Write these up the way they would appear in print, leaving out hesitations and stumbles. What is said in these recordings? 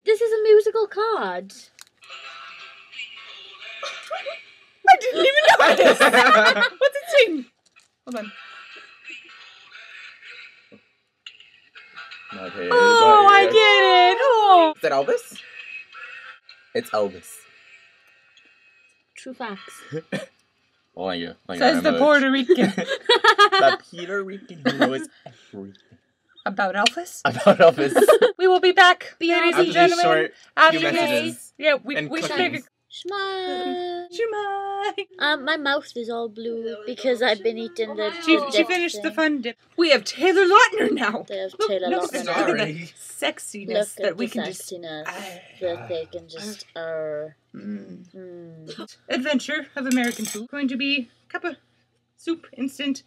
This is a musical card. I didn't even know this. What's it sing? Hold on. Oh, I get it. Oh. Is that Elvis? It's Elvis. True facts. Oh yeah. Says the Puerto Rican. The Puerto Rican who knows everything. About Elvis? About Elvis. We will be back, ladies and gentlemen. After these short few messages. Yeah, we should make a... Shmai. Shmai. My mouth is all blue because I've been eating the She finished the fun dip. We have Taylor Lautner now. They have Taylor Look Lautner. at the sexiness that we can just... that they can just... Adventure of American food. Going to be cup of soup, instant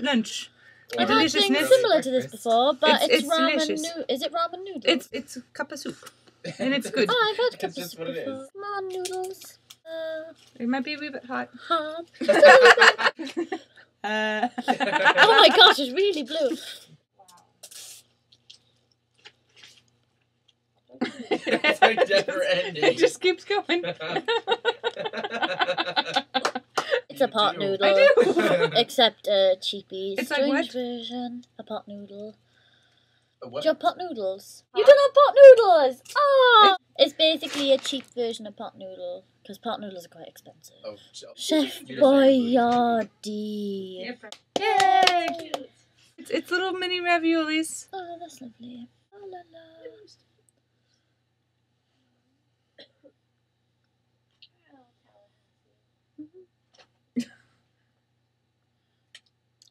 lunch. I've had things similar to this before, but it's ramen delicious. Is it ramen noodles? It's a cup of soup. And it's good. Oh, I've had cup of soup before. Ramen noodles. It might be a wee bit hot. Hard. Oh my gosh, it's really blue. It's like never ending. It just keeps going. It's a pot noodle. I do. Except cheapy. It's like Strange what? version. A pot noodle. What? Do you have pot noodles? You don't have pot noodles! Oh! It's basically a cheap version of pot noodle. Because pot noodles are quite expensive. Oh, Chef Boyardee. Yay! It's little mini raviolis. Oh, that's lovely. Oh, la la.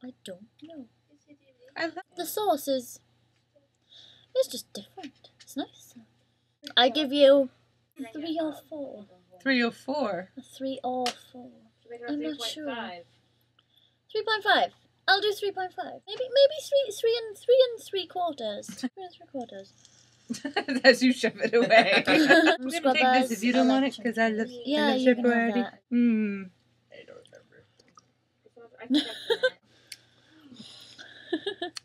I don't know. I love The sauce is... It's just different. It's nice. I give you 3 or 4. 3 or 4. A 3 or 4. I'm not sure. 3.5. I'll do 3.5. Maybe 3 and 3/4. 3 and 3/4. As you shove it away. I'm gonna take this if you don't want it because I love you can have that. I don't remember.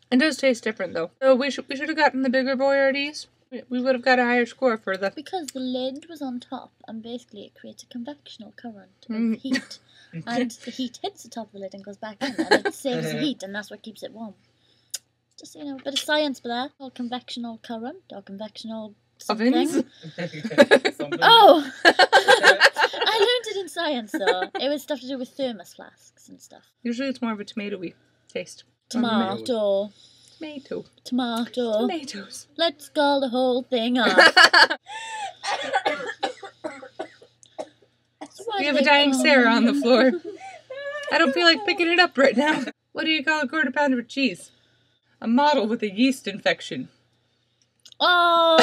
It does taste different though. So we should have gotten the bigger Boyardees. We would have got a higher score for the... Because the lid was on top and basically it creates a convectional current of heat. And the heat hits the top of the lid and goes back in and it saves the heat and that's what keeps it warm. Just, a bit of science for that. Called convectional current or convectional something. Ovens? Oh! I learned it in science though. It was stuff to do with thermos flasks and stuff. Usually it's more of a tomatoey taste. Tomato. Tomatoes. Let's call the whole thing off. We have a dying Sarah on the floor. I don't feel like picking it up right now. What do you call a quarter pounder of cheese? A model with a yeast infection. Oh!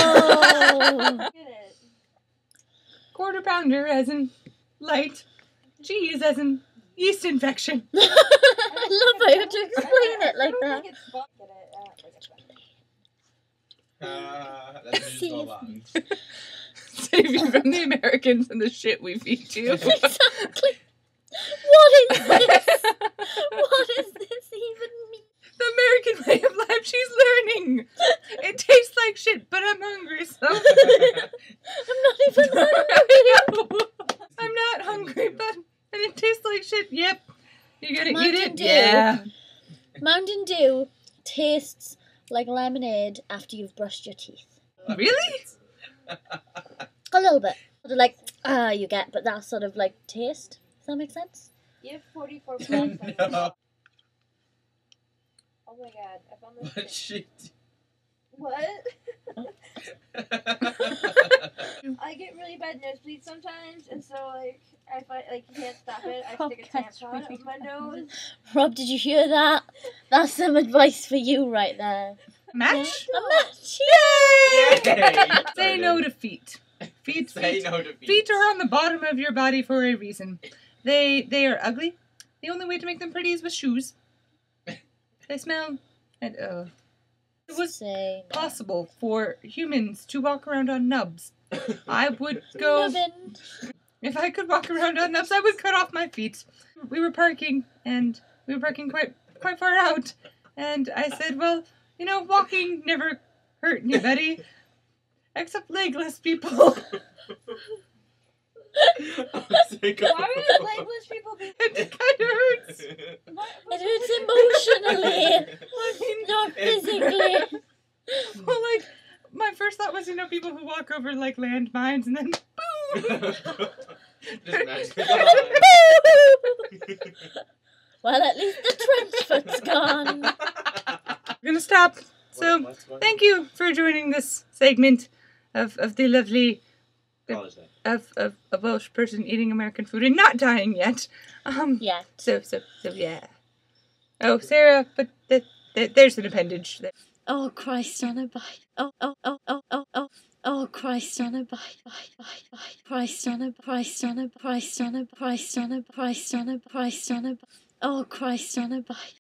Quarter pounder as in light. Cheese as in yeast infection. I love how you have to explain it like that. That's so long. Save you from the Americans and the shit we feed you. Exactly. What is this? What does this even mean? The American way of life, she's learning. It tastes like shit, but I'm hungry, so... I'm not even hungry. I'm not hungry, but... And it tastes like shit, yep. You gonna Mountain eat it? Dew. Yeah. Mountain Dew tastes like lemonade after you've brushed your teeth. Really? A little bit. Sort of like, you get, but that sort of like taste. Does that make sense? You have 44%. No. Oh my god, I found this. What shit? What? I get really bad nosebleeds sometimes, and so like if I you can't stop it, I stick a tampon up my nose. Rob, did you hear that? That's some advice for you right there. Match? A match! Yay! Say no to feet. Say no to feet. Feet are on the bottom of your body for a reason. They are ugly. The only way to make them pretty is with shoes. They smell and it was possible for humans to walk around on nubs. I would go... Nubbin. If I could walk around on nubs, I would cut off my feet. We were parking quite far out. And I said, well, walking never hurt anybody. Except legless people. Why would legless people be? It kind of hurts. It hurts emotionally, not physically. Well, like, my first thought was, people who walk over, like, landmines and then boom! Just magic. Well, at least the trench foot's gone. We're gonna stop. So, thank you for joining this segment of the lovely... Of a Welsh person eating American food and not dying yet. Yeah. So yeah. Oh, Sarah, but there's an appendage. Oh, Christ on a bike. Oh. Oh, Christ on a bike. Christ on a. Oh, Christ on a bike.